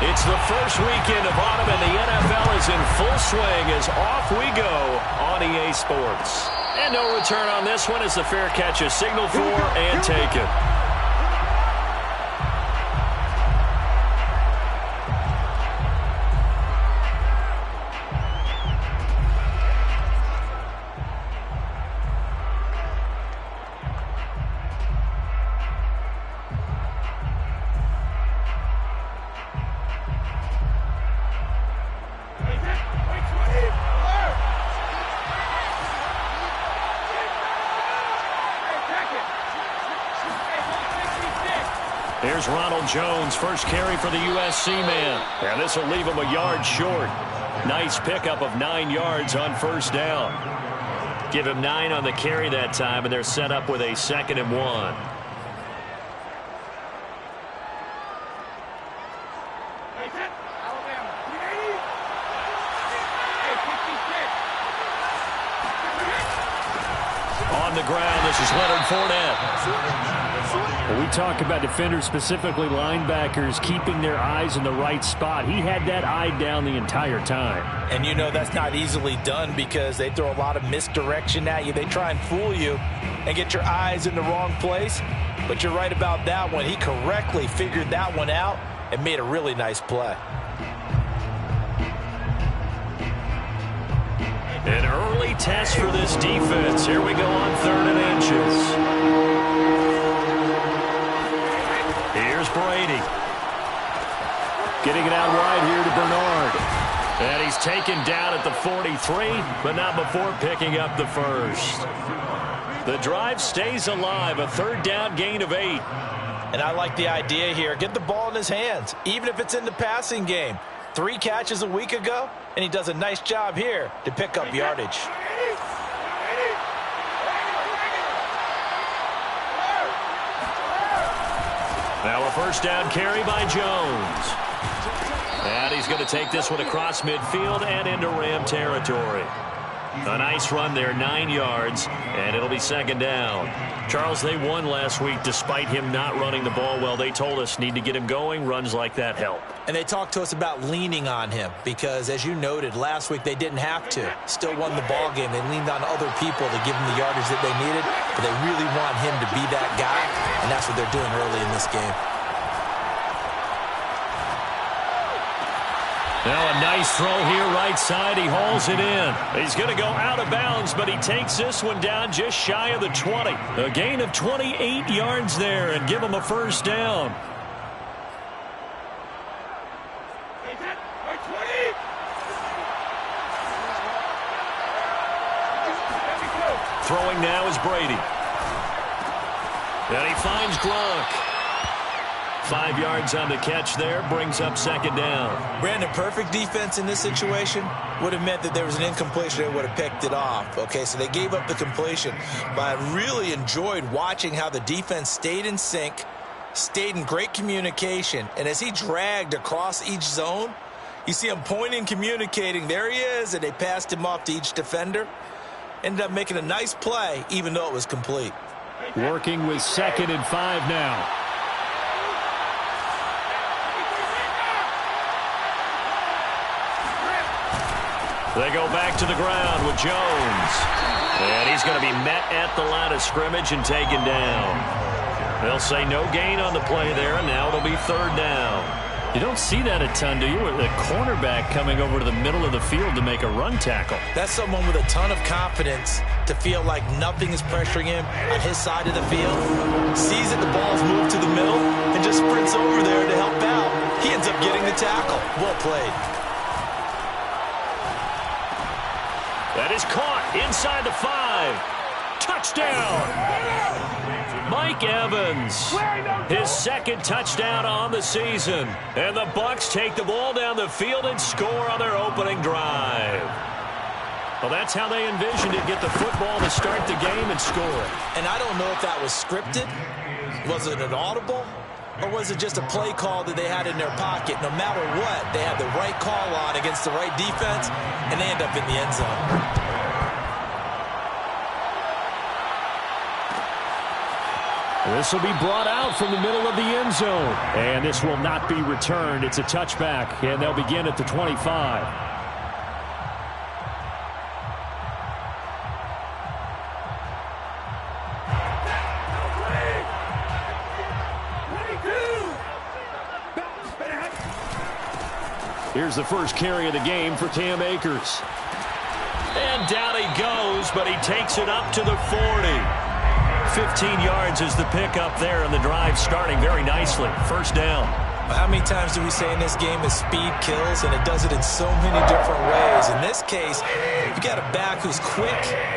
It's the first weekend of autumn, and the NFL is in full swing as off we go on EA Sports. And no return on this one as the fair catch is signaled for and taken. Here's Ronald Jones, first carry for the USC man. And this will leave him a yard short. Nice pickup of 9 yards on first down. Give him 9 on the carry that time, and they're set up with a 2nd and 1. On the ground, this is Leonard Fournette. Well, we talk about defenders, specifically linebackers, keeping their eyes in the right spot. He had that eye down the entire time. And you know that's not easily done because they throw a lot of misdirection at you. They try and fool you and get your eyes in the wrong place. But you're right about that one. He correctly figured that one out and made a really nice play. An early test for this defense. Here we go on 3rd and inches. Here's Brady. Getting it out wide here to Bernard. And he's taken down at the 43, but not before picking up the first. The drive stays alive, a 3rd down gain of 8. And I like the idea here. Get the ball in his hands, even if it's in the passing game. 3 catches a week ago, and he does a nice job here to pick up yardage. Now a first down carry by Jones. And he's going to take this one across midfield and into Ram territory. A nice run there, 9 yards, and it'll be 2nd down. Charles, they won last week despite him not running the ball well. They told us need to get him going. Runs like that help. And they talked to us about leaning on him because, as you noted, last week they didn't have to. Still won the ball game. They leaned on other people to give him the yardage that they needed, but they really want him to be that guy, and that's what they're doing early in this game. Now a nice throw here right side. He hauls it in. He's going to go out of bounds, but he takes this one down just shy of the 20. A gain of 28 yards there and give him a first down. Throwing now is Brady. And he finds Gronk. 5 yards on the catch there, brings up 2nd down. Brandon, perfect defense in this situation would have meant that there was an incompletion. They would have picked it off. Okay, so they gave up the completion. But I really enjoyed watching how the defense stayed in sync, stayed in great communication. And as he dragged across each zone, you see him pointing, communicating. There he is, and they passed him off to each defender. Ended up making a nice play, even though it was complete. Working with 2nd and 5 now. They go back to the ground with Jones. And he's going to be met at the line of scrimmage and taken down. They'll say no gain on the play there, and now it'll be 3rd down. You don't see that a ton, do you? With a cornerback coming over to the middle of the field to make a run tackle. That's someone with a ton of confidence to feel like nothing is pressuring him on his side of the field. Sees that the ball's moved to the middle and just sprints over there to help out. He ends up getting the tackle. Well played. That is caught inside the 5. Touchdown! Mike Evans, his 2nd touchdown on the season. And the Bucs take the ball down the field and score on their opening drive. Well, that's how they envisioned it, get the football to start the game and score. And I don't know if that was scripted. Was it an audible? Or was it just a play call that they had in their pocket? No matter what, they had the right call on against the right defense, and they end up in the end zone. This will be brought out from the middle of the end zone. And this will not be returned. It's a touchback, and they'll begin at the 25. Here's the first carry of the game for Cam Akers. And down he goes, but he takes it up to the 40. 15 yards is the pickup there, and the drive starting very nicely. First down. How many times do we say in this game is speed kills, and it does it in so many different ways. In this case, you got a back who's quick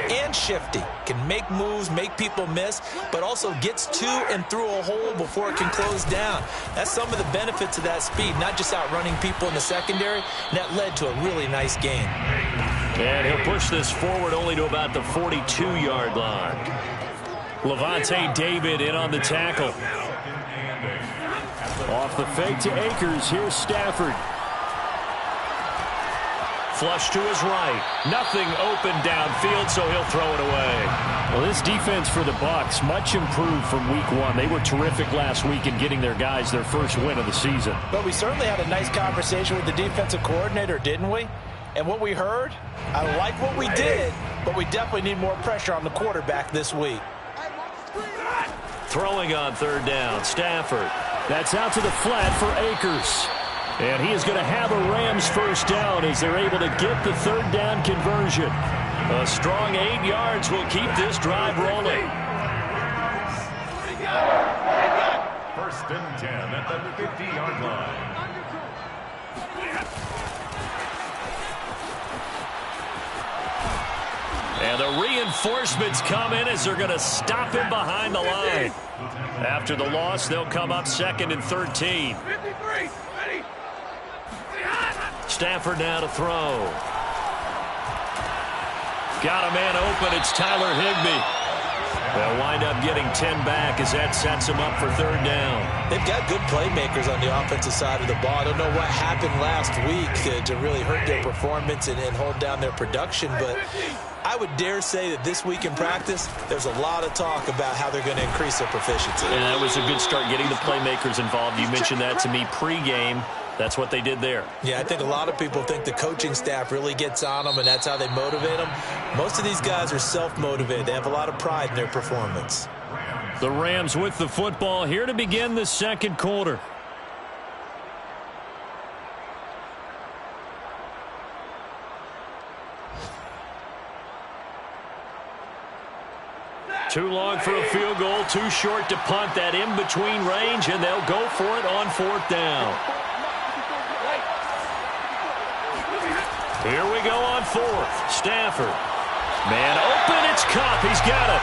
and shifty, can make moves, make people miss, but also gets to and through a hole before it can close down. That's some of the benefits of that speed, not just outrunning people in the secondary, and that led to a really nice game. And he'll push this forward only to about the 42-yard line. Levante David in on the tackle. Off the fake to Akers. Here's Stafford. Flush to his right. Nothing open downfield, so he'll throw it away. Well, this defense for the Bucs, much improved from week one. They were terrific last week in getting their guys their first win of the season. But we certainly had a nice conversation with the defensive coordinator, didn't we? And what we heard, I like what we did, but we definitely need more pressure on the quarterback this week. Throwing on third down, Stafford. That's out to the flat for Akers. And he is going to have a Rams first down as they're able to get the third down conversion. A strong 8 yards will keep this drive rolling. First and 10 at the 50-yard line. And the reinforcements come in as they're going to stop him behind the line. After the loss, they'll come up 2nd and 13. Stafford now to throw. Got a man open. It's Tyler Higbee. They'll wind up getting 10 back as that sets him up for third down. They've got good playmakers on the offensive side of the ball. I don't know what happened last week to really hurt their performance and hold down their production, but I would dare say that this week in practice, there's a lot of talk about how they're going to increase their proficiency. And that was a good start getting the playmakers involved. You mentioned that to me pregame. That's what they did there. Yeah, I think a lot of people think the coaching staff really gets on them, and that's how they motivate them. Most of these guys are self-motivated. They have a lot of pride in their performance. The Rams with the football here to begin the second quarter. Too long for a field goal, too short to punt. That in-between range, and they'll go for it on fourth down. Here we go on fourth. Stafford. Man open, it's Kupp. He's got it.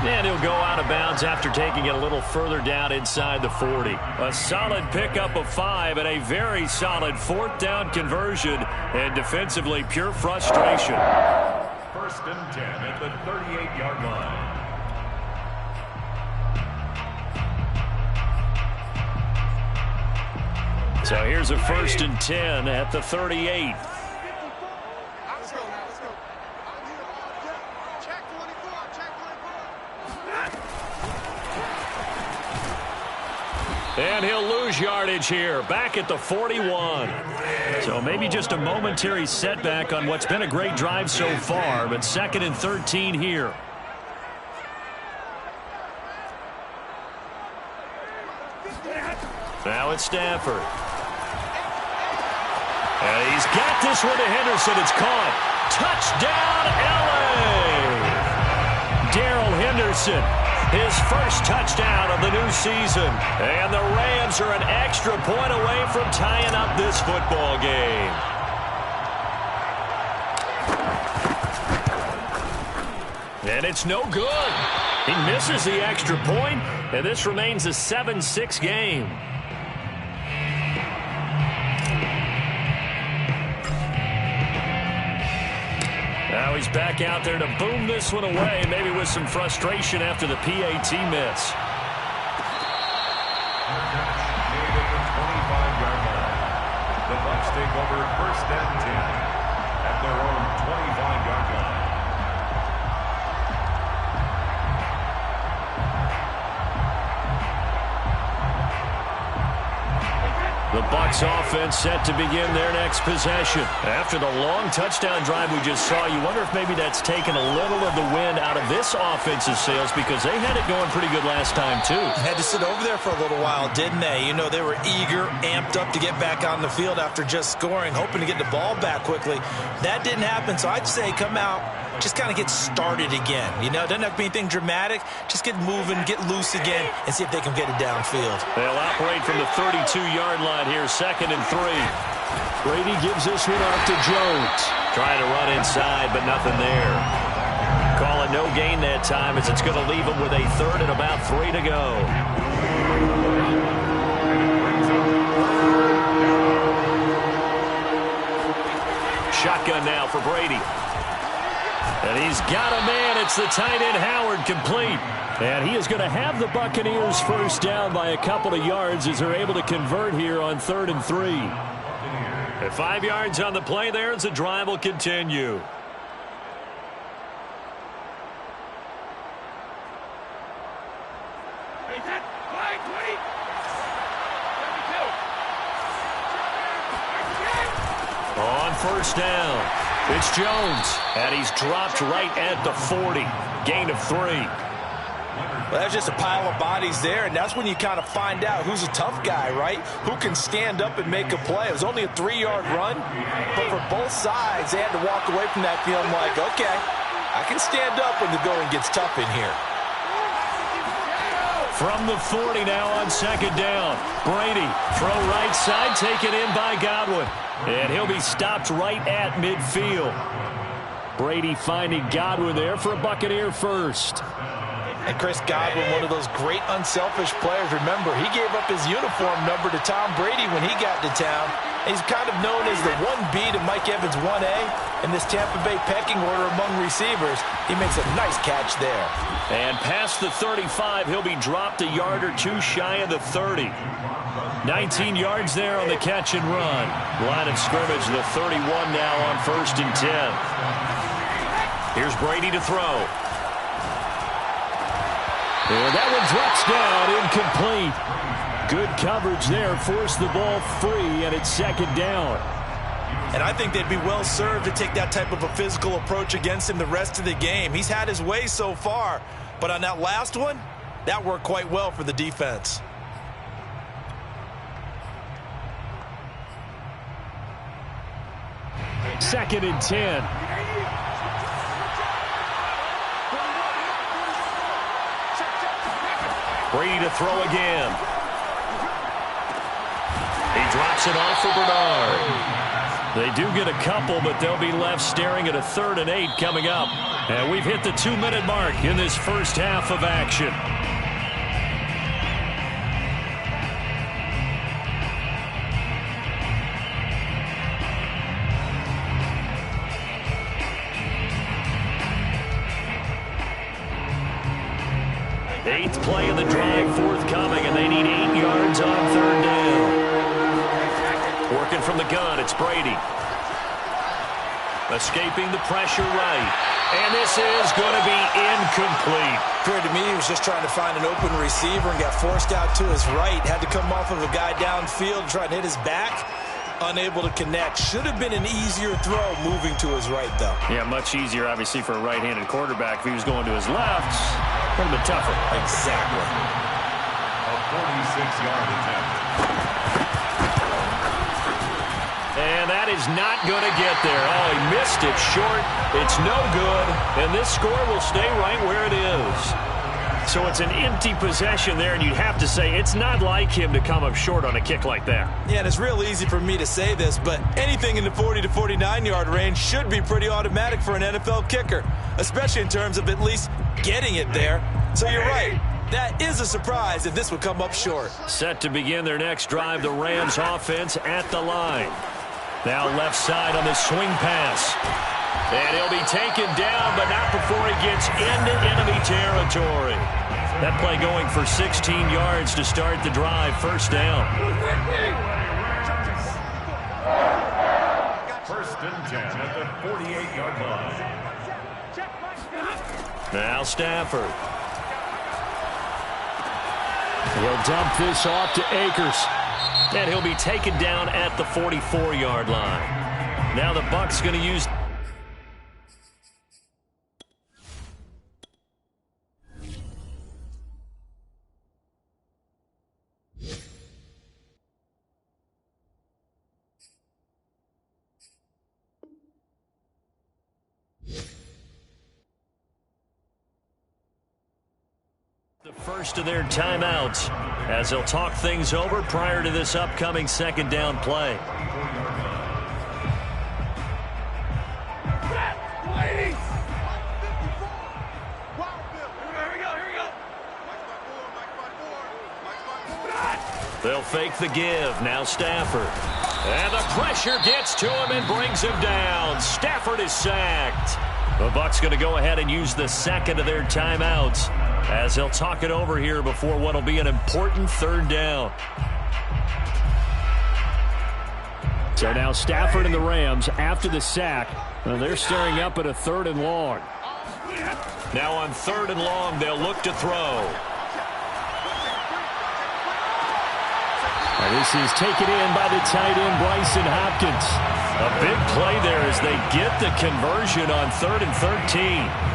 And he'll go out of bounds after taking it a little further down inside the 40. A solid pickup of 5 and a very solid fourth down conversion. And defensively, pure frustration. First and 10 at the 38-yard line. So here's a first and 10 at the 38. And he'll lose yardage here, back at the 41. So maybe just a momentary setback on what's been a great drive so far, but 2nd and 13 here. Now it's Stafford. And he's got this one to Henderson. It's caught. Touchdown, L.A. Darrell Henderson. His first touchdown of the new season. And the Rams are an extra point away from tying up this football game. And it's no good. He misses the extra point, and this remains a 7-6 game. Now he's back out there to boom this one away, maybe with some frustration after the PAT miss. The Bucs take over first and 10 at their own 25-yard line. Bucs offense set to begin their next possession. After the long touchdown drive we just saw, you wonder if maybe that's taken a little of the wind out of this offense's sails, because they had it going pretty good last time too. Had to sit over there for a little while, didn't they? You know, they were eager, amped up to get back on the field after just scoring, hoping to get the ball back quickly. That didn't happen, so I'd say come out, just kind of get started again. You know, it doesn't have to be anything dramatic. Just get moving, get loose again, and see if they can get it downfield. They'll operate from the 32-yard line here, 2nd and 3. Brady gives this one off to Jones. Trying to run inside, but nothing there. Call it no gain that time, as it's going to leave them with a 3rd and about 3 to go. Shotgun now for Brady. And he's got a man. It's the tight end, Howard, complete. And he is going to have the Buccaneers first down by a couple of yards as they're able to convert here on 3rd and 3. At 5 yards on the play there as the drive will continue. On first down, it's Jones, and he's dropped right at the 40. Gain of 3. Well, that's just a pile of bodies there, and that's when you kind of find out who's a tough guy, right? Who can stand up and make a play. It was only a 3-yard run, but for both sides, they had to walk away from that feeling like, okay, I can stand up when the going gets tough in here. From the 40 now on 2nd down. Brady, throw right side, taken in by Godwin. And he'll be stopped right at midfield. Brady finding Godwin there for a Buccaneer first. And Chris Godwin, one of those great unselfish players. Remember, he gave up his uniform number to Tom Brady when he got to town. He's kind of known as the 1B to Mike Evans' 1A in this Tampa Bay pecking order among receivers. He makes a nice catch there. And past the 35, he'll be dropped a yard or 2 shy of the 30. 19 yards there on the catch and run. Line of scrimmage, the 31 now on 1st and 10. Here's Brady to throw. And that one drops down, incomplete. Good coverage there, forced the ball free, and it's 2nd down. And I think they'd be well served to take that type of a physical approach against him the rest of the game. He's had his way so far, but on that last one, that worked quite well for the defense. Second and 10. Brady to throw again. He drops it off for Bernard. They do get a couple, but they'll be left staring at a 3rd and 8 coming up. And we've hit the 2-minute mark in this first half of action. Eighth play in the drive forthcoming, and they need 8 yards on 3rd down. Working from the gun, it's Brady. Escaping the pressure right. And this is going to be incomplete. Appeared to me he was just trying to find an open receiver and got forced out to his right. Had to come off of a guy downfield, trying to hit his back. Unable to connect. Should have been an easier throw moving to his right, though. Yeah, much easier, obviously, for a right-handed quarterback. If he was going to his left, a little bit tougher. Exactly. A 46-yard attempt. And that is not going to get there. Oh, he missed it short. It's no good. And this score will stay right where it is. So it's an empty possession there, and you'd have to say it's not like him to come up short on a kick like that. Yeah, and it's real easy for me to say this, but anything in the 40 to 49-yard range should be pretty automatic for an NFL kicker, especially in terms of at least getting it there. So you're right. That is a surprise if this would come up short. Set to begin their next drive, the Rams offense at the line. Now left side on the swing pass. And he'll be taken down, but not before he gets into enemy territory. That play going for 16 yards to start the drive. First down. 1st and 10 at the 48-yard line. Now Stafford. He'll dump this off to Akers. And he'll be taken down at the 44-yard line. Now the Bucs going to use... the first of their timeouts as they'll talk things over prior to this upcoming second down play. They'll fake the give. Now Stafford. And the pressure gets to him and brings him down. Stafford is sacked. The Bucs going to go ahead and use the second of their timeouts as they'll talk it over here before what will be an important third down. So now Stafford and the Rams, after the sack, they're staring up at a 3rd and long. Now on 3rd and long, they'll look to throw. This is taken in by the tight end, Bryson Hopkins. A big play there as they get the conversion on 3rd and 13.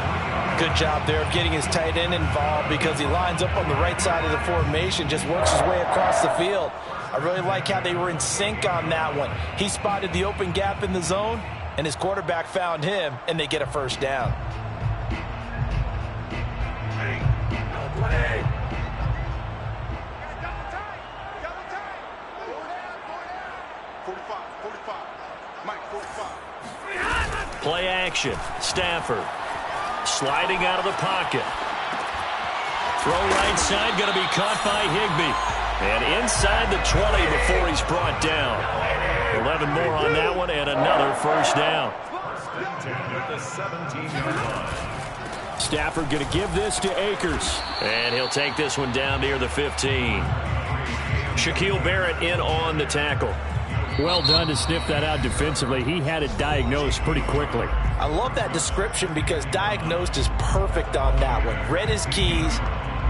Good job there of getting his tight end involved because he lines up on the right side of the formation, just works his way across the field. I really like how they were in sync on that one. He spotted the open gap in the zone, and his quarterback found him, and they get a first down. Play action. Stafford sliding out of the pocket. Throw right side, going to be caught by Higbee. And inside the 20 before he's brought down. 11 more on that one and another first down. Stafford going to give this to Akers. And he'll take this one down near the 15. Shaquille Barrett in on the tackle. Well done to sniff that out defensively. He had it diagnosed pretty quickly. I love that description because diagnosed is perfect on that one. Read his keys,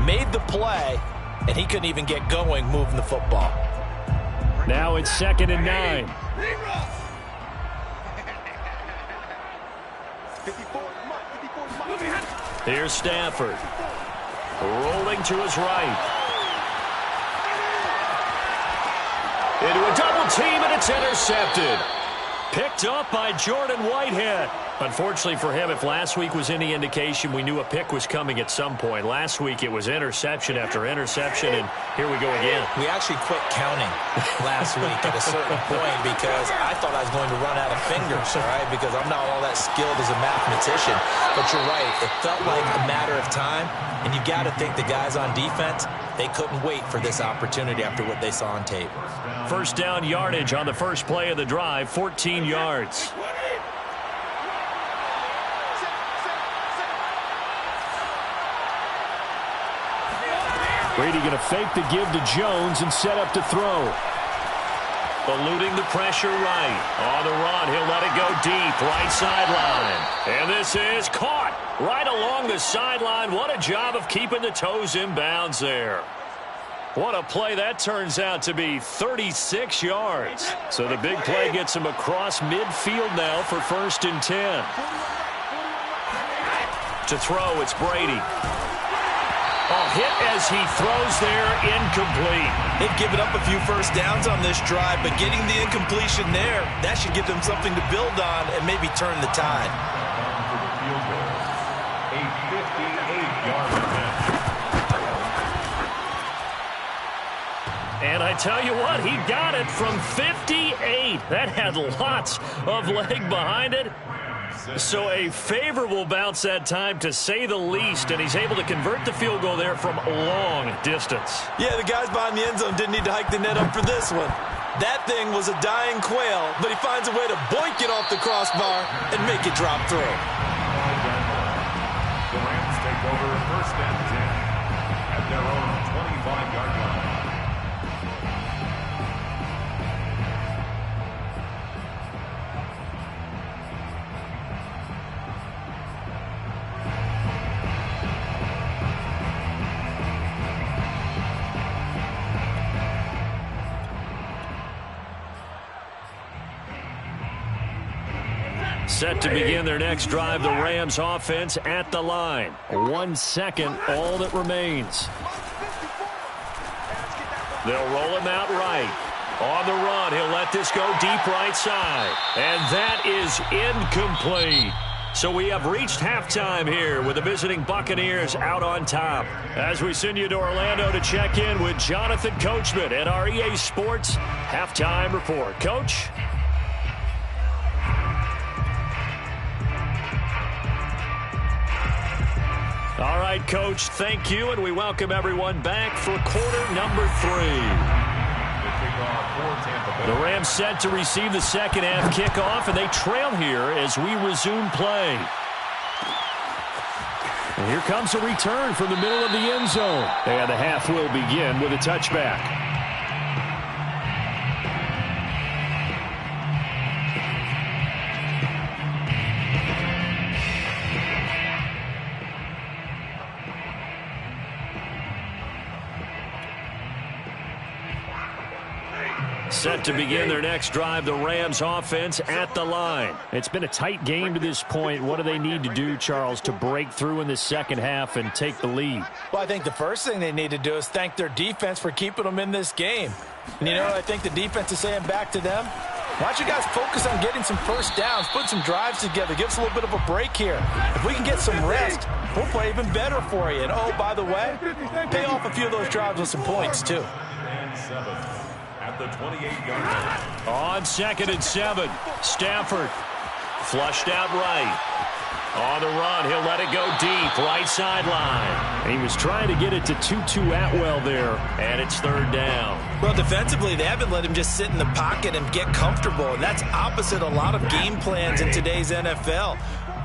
made the play, and he couldn't even get going moving the football. Now it's 2nd and 9. Here's Stafford. Rolling to his right. Into a double team, and it's intercepted. Picked up by Jordan Whitehead. Unfortunately for him, if last week was any indication, we knew a pick was coming at some point. Last week it was interception after interception, and here we go again. We actually quit counting last week at a certain point because I thought I was going to run out of fingers, all right, because I'm not all that skilled as a mathematician. But you're right, it felt like a matter of time, and you got to think the guys on defense, they couldn't wait for this opportunity after what they saw on tape. First down yardage on the first play of the drive, 14 yards. Brady going to fake the give to Jones and set up to throw. Eluding the pressure right. On the run, he'll let it go deep, right sideline. And this is caught right along the sideline. What a job of keeping the toes in bounds there. What a play that turns out to be, 36 yards. So the big play gets him across midfield now for 1st and 10. To throw, it's Brady. Oh, hit as he throws there, incomplete. They've given up a few first downs on this drive, but getting the incompletion there, that should give them something to build on and maybe turn the tide. A 58-yard attempt. And I tell you what, he got it from 58. That had lots of leg behind it. So a favorable bounce that time, to say the least, and he's able to convert the field goal there from long distance. Yeah, the guys behind the end zone didn't need to hike the net up for this one. That thing was a dying quail, but he finds a way to boink it off the crossbar and make it drop through. The Rams take over 1st and 10 at their own 25-yard line. Set to begin their next drive, the Rams offense at the line. 1 second, all that remains. They'll roll him out right. On the run, he'll let this go deep right side. And that is incomplete. So we have reached halftime here with the visiting Buccaneers out on top. As we send you to Orlando to check in with Jonathan Coachman at our EA Sports Halftime Report. Coach? All right, Coach, thank you, and we welcome everyone back for quarter number 3. The Rams set to receive the second half kickoff, and they trail here as we resume play. And here comes a return from the middle of the end zone. And the half will begin with a touchback. Set to begin their next drive, the Rams offense at the line. It's been a tight game to this point. What do they need to do, Charles, to break through in the second half and take the lead? Well, I think the first thing they need to do is thank their defense for keeping them in this game. And, you know, I think the defense is saying back to them, why don't you guys focus on getting some first downs, put some drives together, give us a little bit of a break here. If we can get some rest, we'll play even better for you. And, oh, by the way, pay off a few of those drives with some points, too. The 28-yard line. On 2nd and 7, Stafford flushed out right. On the run, he'll let it go deep, right sideline. And he was trying to get it to Tutu Atwell there. And it's 3rd down. Well, defensively, they haven't let him just sit in the pocket and get comfortable, and that's opposite a lot of game plans in today's NFL.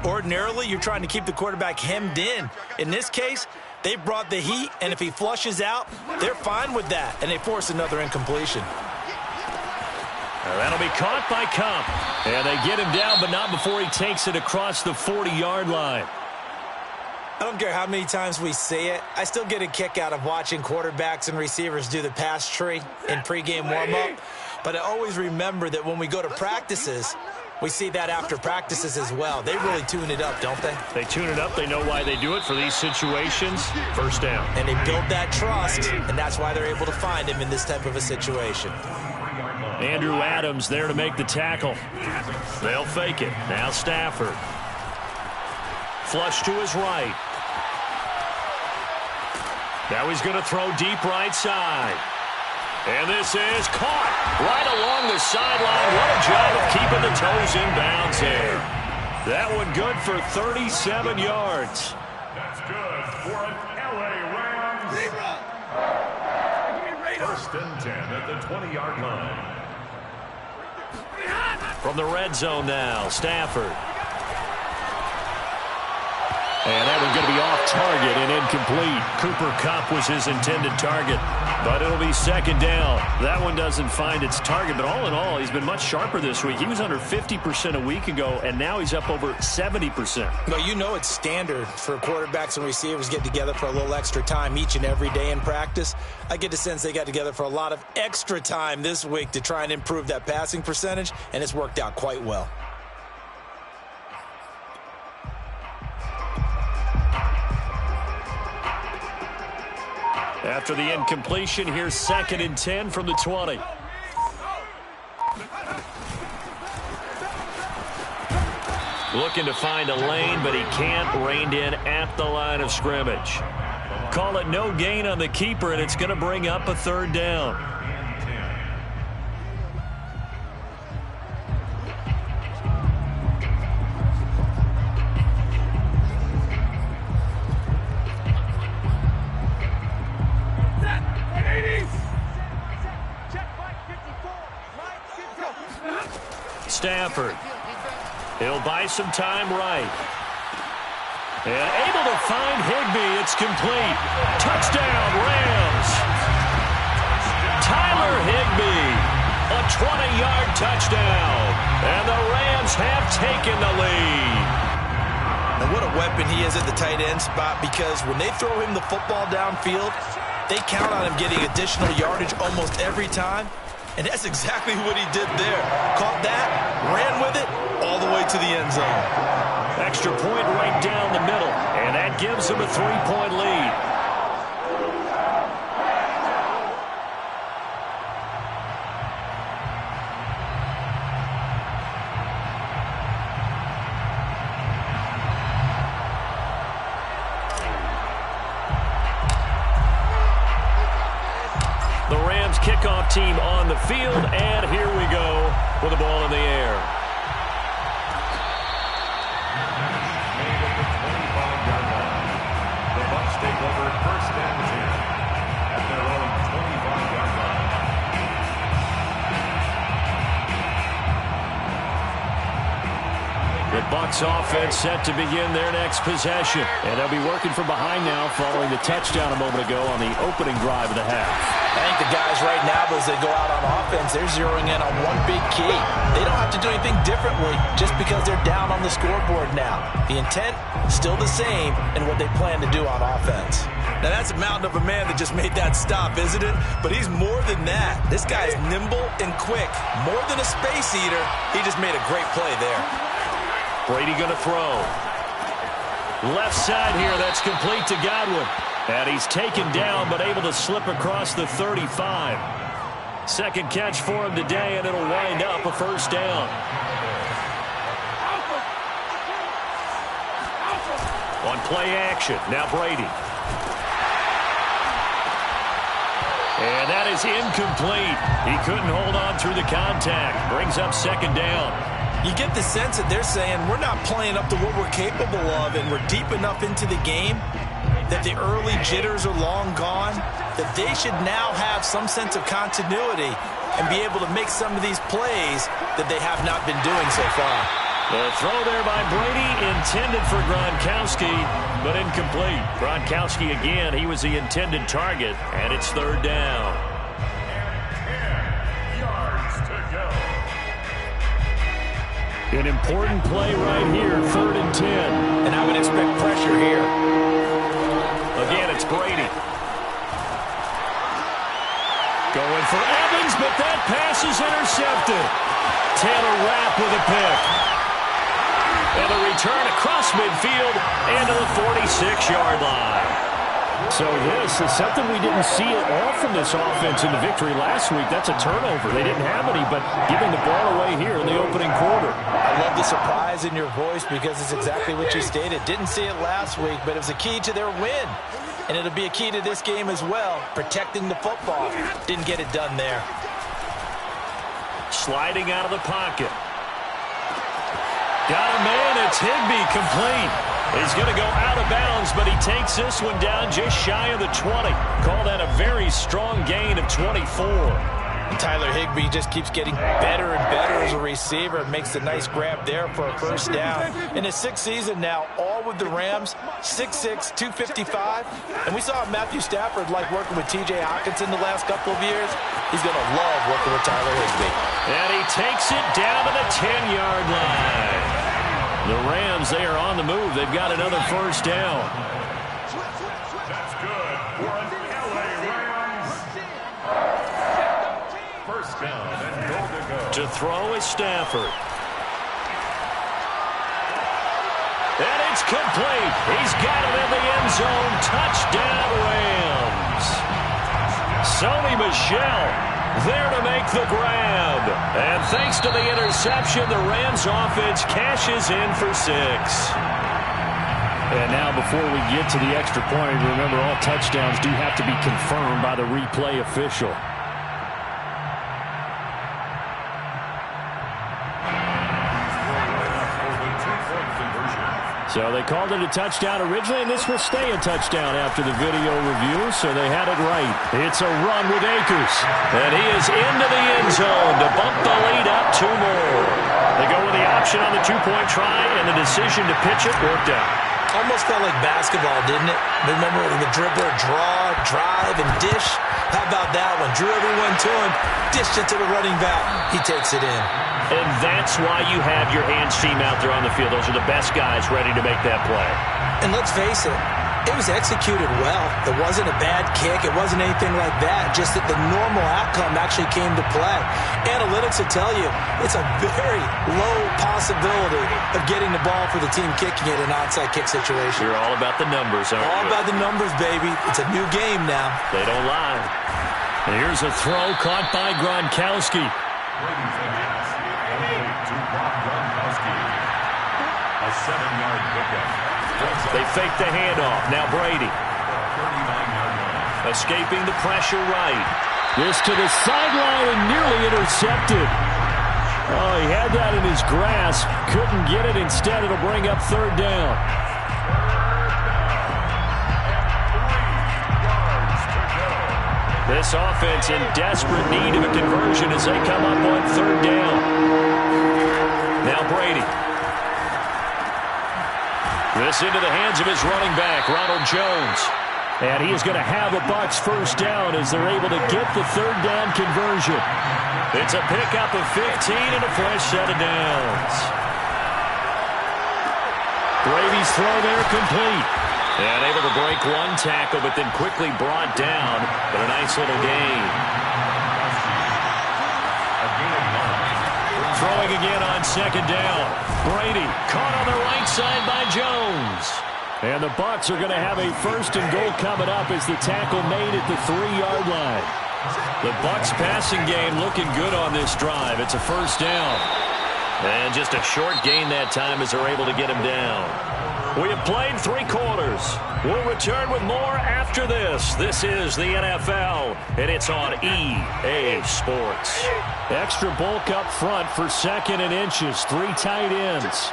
Ordinarily, you're trying to keep the quarterback hemmed in. In this case, they brought the heat, and if he flushes out, they're fine with that, and they force another incompletion. That'll be caught by Kupp. And they get him down, but not before he takes it across the 40-yard line. I don't care how many times we say it, I still get a kick out of watching quarterbacks and receivers do the pass tree in pregame warm-up. But I always remember that when we go to practices, we see that after practices as well. They really tune it up, don't they? They tune it up. They know why they do it for these situations. First down. And they build that trust, and that's why they're able to find him in this type of a situation. Andrew Adams there to make the tackle. They'll fake it. Now Stafford. Flush to his right. Now he's going to throw deep right side. And this is caught right along the sideline. What a job of keeping the toes in bounds there. That one good for 37 yards. That's good for an LA Rams. 1st and 10 at the 20-yard line. From the red zone now, Stafford. And that one's going to be off target and incomplete. Cooper Kupp was his intended target, but it'll be 2nd down. That one doesn't find its target, but all in all, he's been much sharper this week. He was under 50% a week ago, and now he's up over 70%. Well, you know it's standard for quarterbacks and receivers get together for a little extra time each and every day in practice. I get the sense they got together for a lot of extra time this week to try and improve that passing percentage, and it's worked out quite well. After the incompletion, here's 2nd and 10 from the 20. Looking to find a lane, but he can't. Reined in at the line of scrimmage. Call it no gain on the keeper, and it's going to bring up a 3rd down. Stafford. He'll buy some time right. And able to find Higbee. It's complete. Touchdown, Rams. Tyler Higbee. A 20-yard touchdown. And the Rams have taken the lead. And what a weapon he is at the tight end spot, because when they throw him the football downfield, they count on him getting additional yardage almost every time. And that's exactly what he did there. Caught that, ran with it, all the way to the end zone. Extra point right down the middle, and that gives them a 3-point lead. The Rams kickoff team on the field, and here we go with the ball in the air. The Bucs take over first and 10 at their own 25-yard line. The Bucs offense set to begin their next possession. And they'll be working from behind now following the touchdown a moment ago on the opening drive of the half. I think the guys right now, as they go out on offense, they're zeroing in on one big key. They don't have to do anything differently just because they're down on the scoreboard now. The intent, still the same in what they plan to do on offense. Now, that's a mountain of a man that just made that stop, isn't it? But he's more than that. This guy's nimble and quick. More than a space eater, he just made a great play there. Brady going to throw. Left side here, that's complete to Godwin. And he's taken down, but able to slip across the 35. Second catch for him today, and it'll wind up a first down. On play action, now Brady. And that is incomplete. He couldn't hold on through the contact. Brings up second down. You get the sense that they're saying we're not playing up to what we're capable of, and we're deep enough into the game that the early jitters are long gone, that they should now have some sense of continuity and be able to make some of these plays that they have not been doing so far. The throw there by Brady intended for Gronkowski, but incomplete. Gronkowski again, he was the intended target, and it's third down. 10 yards to go. An important play right here, 3rd and 10. And I would expect pressure here. Again, it's Brady. Going for Evans, but that pass is intercepted. Taylor Rapp with a pick. And the return across midfield into the 46-yard line. So this is something we didn't see at all from this offense in the victory last week. That's a turnover. They didn't have any, but giving the ball away here in the opening quarter. I love the surprise in your voice because it's exactly what you stated. Didn't see it last week, but it was a key to their win. And it'll be a key to this game as well, protecting the football. Didn't get it done there. Sliding out of the pocket. Got a man, it's Higbee, complete. He's going to go out of bounds, but he takes this one down just shy of the 20. Call that a very strong gain of 24. And Tyler Higbee just keeps getting better and better as a receiver. Makes a nice grab there for a first down. In his 6th season now, all with the Rams, 6'6", 255. And we saw Matthew Stafford like working with T.J. Hockenson the last couple of years. He's going to love working with Tyler Higbee. And he takes it down to the 10-yard line. The Rams, they are on the move. They've got another first down. That's good for an LA Rams. First down and goal to go. To throw is Stafford. And it's complete. He's got it in the end zone. Touchdown, Rams. Sony Michel there to make the grab. And thanks to the interception, the Rams offense cashes in for 6. And now before we get to the extra point, remember all touchdowns do have to be confirmed by the replay official. So they called it a touchdown originally, and this will stay a touchdown after the video review, so they had it right. It's a run with Akers. And he is into the end zone to bump the lead up 2 more. They go with the option on the 2-point try, and the decision to pitch it worked out. Almost felt like basketball, didn't it? Remember the dribbler, draw, drive, and dish? How about that one? Drew everyone to him, dished it to the running back. He takes it in. And that's why you have your hands team out there on the field. Those are the best guys ready to make that play. And let's face it, It was executed well. It wasn't a bad kick. It wasn't anything like that. Just that the normal outcome actually came to play. Analytics will tell you it's a very low possibility of getting the ball for the team kicking it in an onside kick situation. You're all about the numbers, aren't you? All about the numbers, baby. It's a new game now. They don't lie. And here's a throw caught by Gronkowski. A 7-yard pickup. They fake the handoff. Now Brady. Escaping the pressure right. This to the sideline and nearly intercepted. Oh, he had that in his grasp. Couldn't get it. Instead, it'll bring up third down. This offense in desperate need of a conversion as they come up on third down. Now Brady. This into the hands of his running back, Ronald Jones. And he is going to have a Bucs first down as they're able to get the third down conversion. It's a pickup of 15 and a fresh set of downs. Brady's throw there complete. And able to break one tackle, but then quickly brought down. But a nice little gain. Throwing again on second down. Brady caught on the right side by Jones. And the Bucs are going to have a first and goal coming up as the tackle made at the 3-yard line. The Bucs passing game looking good on this drive. It's a first down. And just a short gain that time as they're able to get him down. We have played 3 quarters. We'll return with more after this. This is the NFL, and it's on EA Sports. Extra bulk up front for second and inches. 3 tight ends.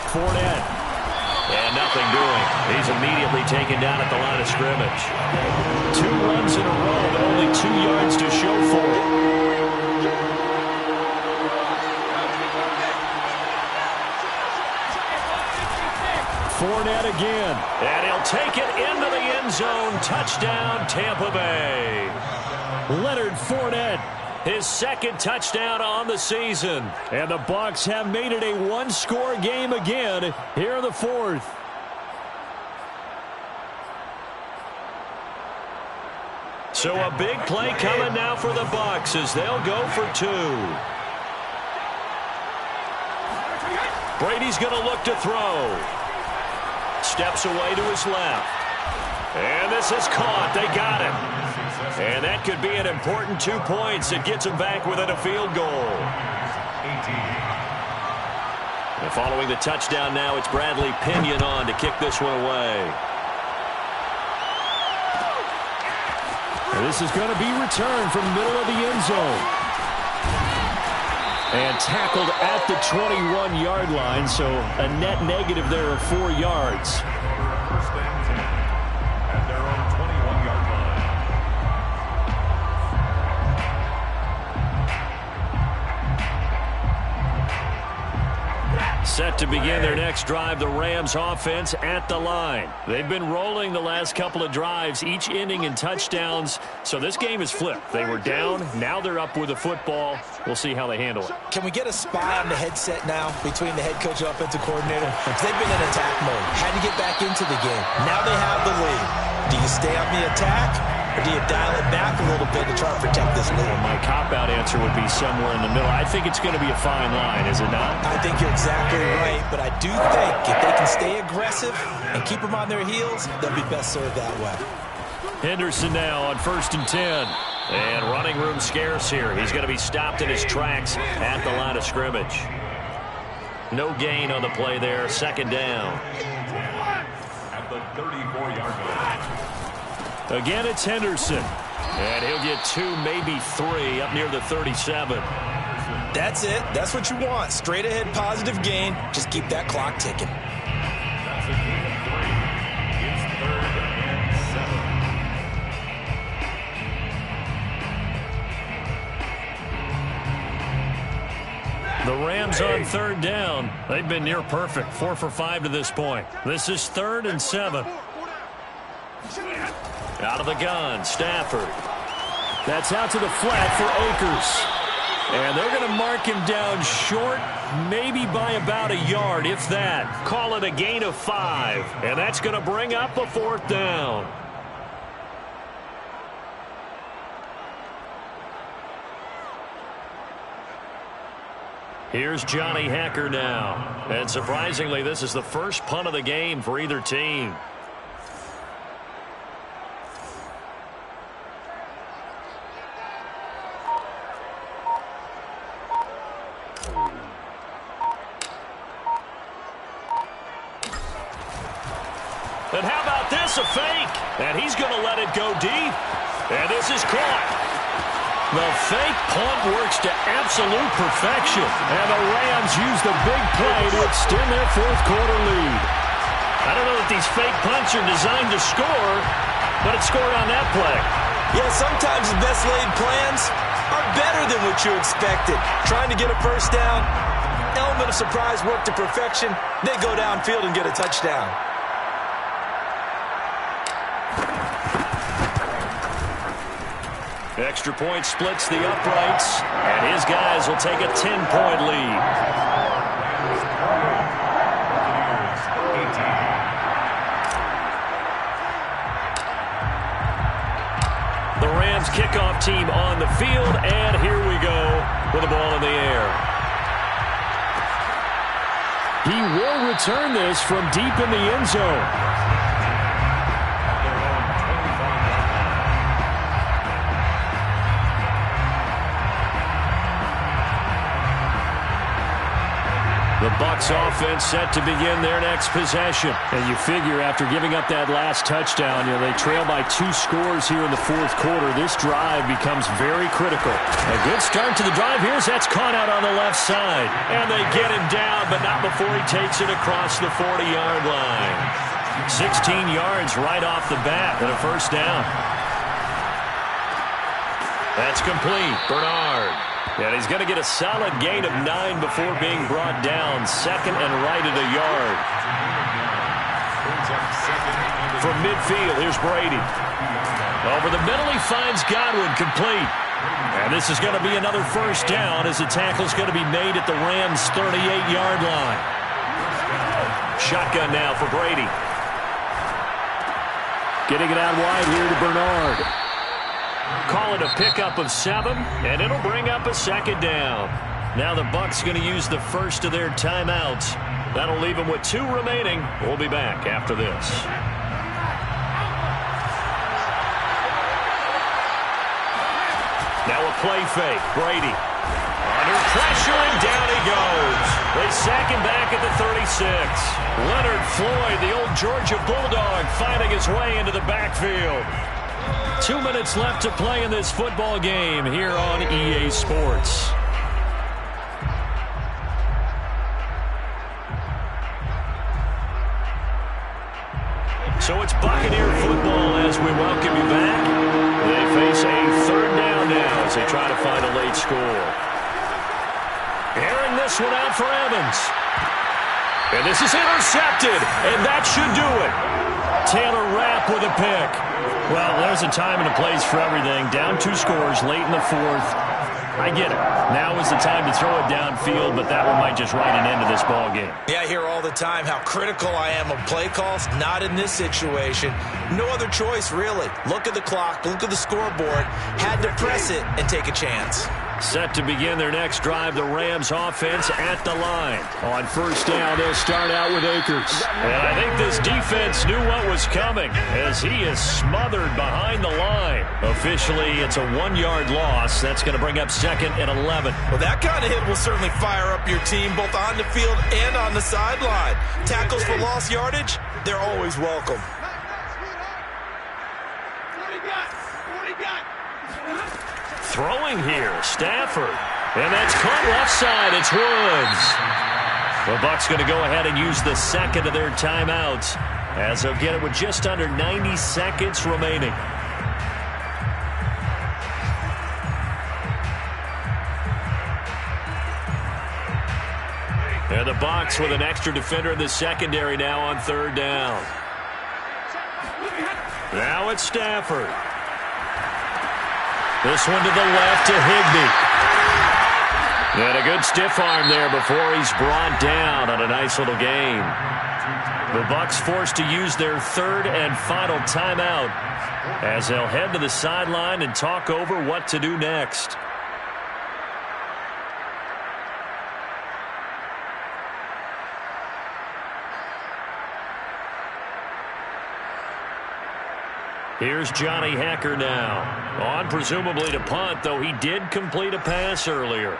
Fournette. And nothing doing. He's immediately taken down at the line of scrimmage. 2 runs in a row, but only 2 yards to show for it. Fournette again. And he'll take it into the end zone. Touchdown, Tampa Bay. Leonard Fournette. His second touchdown on the season. And the Bucs have made it a 1-score game again here in the 4th. So a big play coming now for the Bucs as they'll go for 2. Brady's going to look to throw. Steps away to his left. And this is caught. They got him. And that could be an important 2 points that gets him back within a field goal. And following the touchdown now, it's Bradley Pinion on to kick this one away. And this is going to be returned from the middle of the end zone. And tackled at the 21-yard line, so a net negative there of 4 yards. First and 10 at their own 21-yard line. Set to begin their next drive, the Rams offense at the line. They've been rolling the last couple of drives, each ending in touchdowns. So this game is flipped. They were down, now they're up with the football. We'll see how they handle it. Can we get a spy on the headset now between the head coach and offensive coordinator? Because they've been in attack mode. Had to get back into the game. Now they have the lead. Do you stay on the attack, or do you dial it back a little bit to try to protect this lead? My cop-out answer would be somewhere in the middle. I think it's going to be a fine line, is it not? I think you're exactly right, but I do think if they can stay aggressive and keep them on their heels, they'll be best served that way. Henderson now on 1st and 10. And running room scarce here. He's going to be stopped in his tracks at the line of scrimmage. No gain on the play there. Second down. At the 34-yard line. Again, it's Henderson. And he'll get 2, maybe 3 up near the 37. That's it. That's what you want. Straight ahead positive gain. Just keep that clock ticking. That's a gain of 3. It's 3rd and 7. The Rams on 3rd down. They've been near perfect. 4 for 5 to this point. This is 3rd and 7. Out of the gun, Stafford. That's out to the flat for Akers. And they're going to mark him down short, maybe by about a yard, if that. Call it a gain of 5, and that's going to bring up a 4th down. Here's Johnny Hacker now. And surprisingly, this is the first punt of the game for either team. And how about this, a fake? And he's going to let it go deep. And this is caught. The fake punt works to absolute perfection. And the Rams use the big play to extend their 4th quarter lead. I don't know that these fake punts are designed to score, but it scored on that play. Yeah, sometimes the best laid plans are better than what you expected. Trying to get a first down, element of surprise work to perfection. They go downfield and get a touchdown. Extra point splits the uprights, and his guys will take a 10-point lead. The Rams kickoff team on the field, and here we go with the ball in the air. He will return this from deep in the end zone. The Bucs offense set to begin their next possession. And you figure after giving up that last touchdown, they trail by 2 scores here in the 4th quarter. This drive becomes very critical. A good start to the drive here as that's caught out on the left side. And they get him down, but not before he takes it across the 40-yard line. 16 yards right off the bat and a first down. That's complete. Bernard. And he's going to get a solid gain of 9 before being brought down. 2nd and right at a yard. From midfield, here's Brady. Over the middle, he finds Godwin complete. And this is going to be another first down as the tackle's going to be made at the Rams' 38-yard line. Shotgun now for Brady. Getting it out wide here to Bernard. Call it a pickup of 7, and it'll bring up a 2nd down. Now the Bucs going to use the first of their timeouts. That'll leave them with 2 remaining. We'll be back after this. Now a play fake. Brady. Under pressure, and down he goes. They sack him back at the 36. Leonard Floyd, the old Georgia Bulldog, finding his way into the backfield. 2 minutes left to play in this football game here on EA Sports. So it's Buccaneer football as we welcome you back. They face a 3rd down now as they try to find a late score. Airing this one out for Evans. And this is intercepted, and that should do it. Taylor Rapp with a pick. Well, there's a time and a place for everything. Down 2 scores late in the 4th. I get it. Now is the time to throw it downfield, but that one might just write an end to this ball game. Yeah, I hear all the time how critical I am of play calls. Not in this situation. No other choice, really. Look at the clock. Look at the scoreboard. Had to press it and take a chance. Set to begin their next drive, the Rams offense at the line. On first down, they'll start out with Akers. And I think this defense knew what was coming as he is smothered behind the line. Officially, it's a 1-yard loss. That's going to bring up 2nd and 11. Well, that kind of hit will certainly fire up your team both on the field and on the sideline. Tackles for lost yardage, they're always welcome. Throwing here, Stafford. And that's caught left side. It's Woods. The Bucs going to go ahead and use the 2nd of their timeouts as they'll get it with just under 90 seconds remaining. And the Bucs with an extra defender in the secondary now on 3rd down. Now it's Stafford. This one to the left to Higbee. And a good stiff arm there before he's brought down on a nice little gain. The Bucs forced to use their third and final timeout as they'll head to the sideline and talk over what to do next. Here's Johnny Hekker now. On presumably to punt, though he did complete a pass earlier.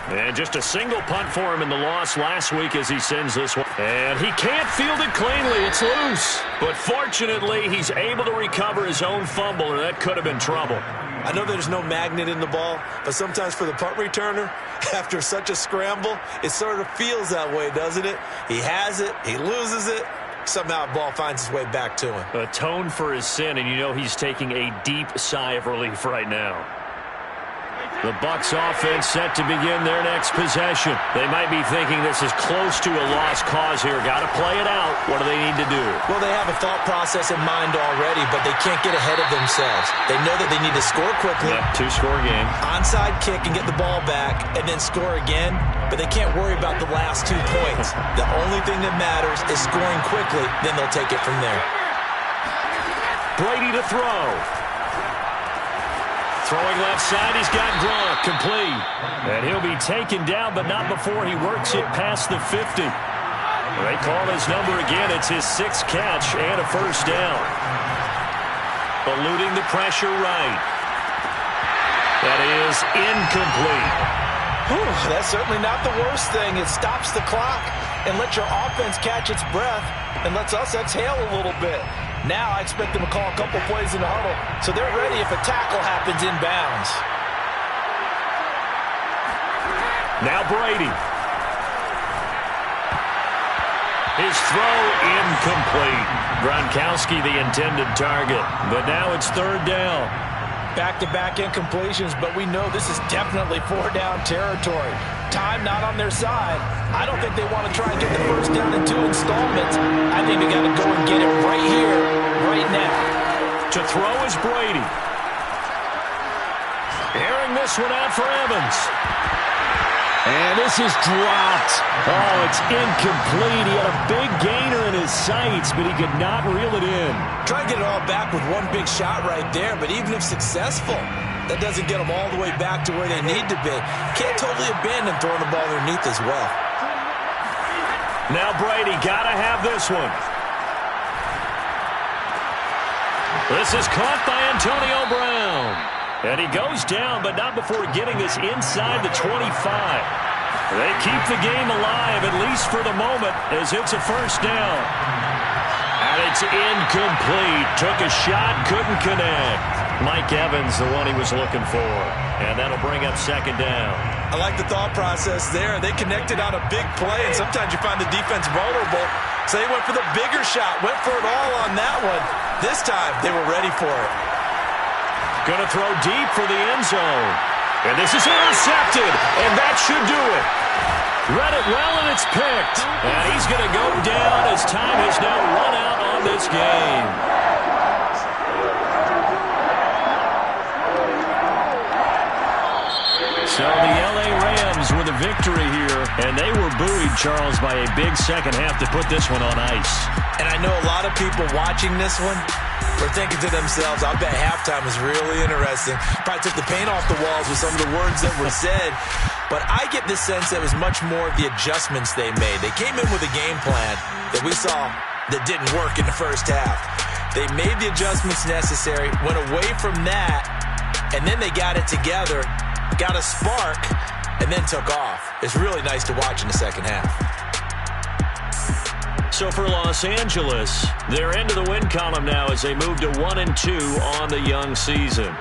And just a single punt for him in the loss last week as he sends this one. And he can't field it cleanly. It's loose. But fortunately, he's able to recover his own fumble, or that could have been trouble. I know there's no magnet in the ball, but sometimes for the punt returner, after such a scramble, it sort of feels that way, doesn't it? He has it. He loses it. Somehow the ball finds its way back to him. Atone for his sin, and you know he's taking a deep sigh of relief right now. The Bucs offense set to begin their next possession. They might be thinking this is close to a lost cause here. Got to play it out. What do they need to do? Well, they have a thought process in mind already, but they can't get ahead of themselves. They know that they need to score quickly. Yep, two-score game. Onside kick and get the ball back and then score again, but they can't worry about the last 2 points. The only thing that matters is scoring quickly, then they'll take it from there. Brady to throw. Throwing left side, he's got Gronk, complete. And he'll be taken down, but not before he works it past the 50. They call his number again. It's his 6th catch and a first down. Eluding the pressure right. That is incomplete. Whew, that's certainly not the worst thing. It stops the clock and lets your offense catch its breath and lets us exhale a little bit. Now I expect them to call a couple plays in the huddle, so they're ready if a tackle happens inbounds. Now Brady. His throw incomplete. Gronkowski the intended target, but now it's 3rd down. Back-to-back incompletions, but we know this is definitely 4-down territory. Time not on their side. I don't think they want to try and get the first down in 2 installments. I think they got to go and get it right here, right now. To throw is Brady. Airing this one out for Evans. And this is dropped. Oh, it's incomplete. He had a big gainer in his sights, but he could not reel it in. Try to get it all back with one big shot right there, but even if successful, that doesn't get them all the way back to where they need to be. Can't totally abandon throwing the ball underneath as well. Now Brady got to have this one. This is caught by Antonio Brown. And he goes down, but not before getting this inside the 25. They keep the game alive, at least for the moment, as it's a first down. And it's incomplete. Took a shot, couldn't connect. Mike Evans, the one he was looking for. And that'll bring up 2nd down. I like the thought process there. They connected on a big play, and sometimes you find the defense vulnerable. So they went for the bigger shot, went for it all on that one. This time, they were ready for it. Going to throw deep for the end zone. And this is intercepted, and that should do it. Read it well, and it's picked. And he's going to go down as time has now run out on this game. So the L.A. Rams with a victory here, and they were buoyed, Charles, by a big second half to put this one on ice. And I know a lot of people watching this one were thinking to themselves, I bet halftime was really interesting. Probably took the paint off the walls with some of the words that were said. But I get the sense that it was much more of the adjustments they made. They came in with a game plan that we saw that didn't work in the first half. They made the adjustments necessary, went away from that, and then they got it together, got a spark, and then took off. It's really nice to watch in the second half. So for Los Angeles, they're into the win column now as they move to 1-2 on the young season.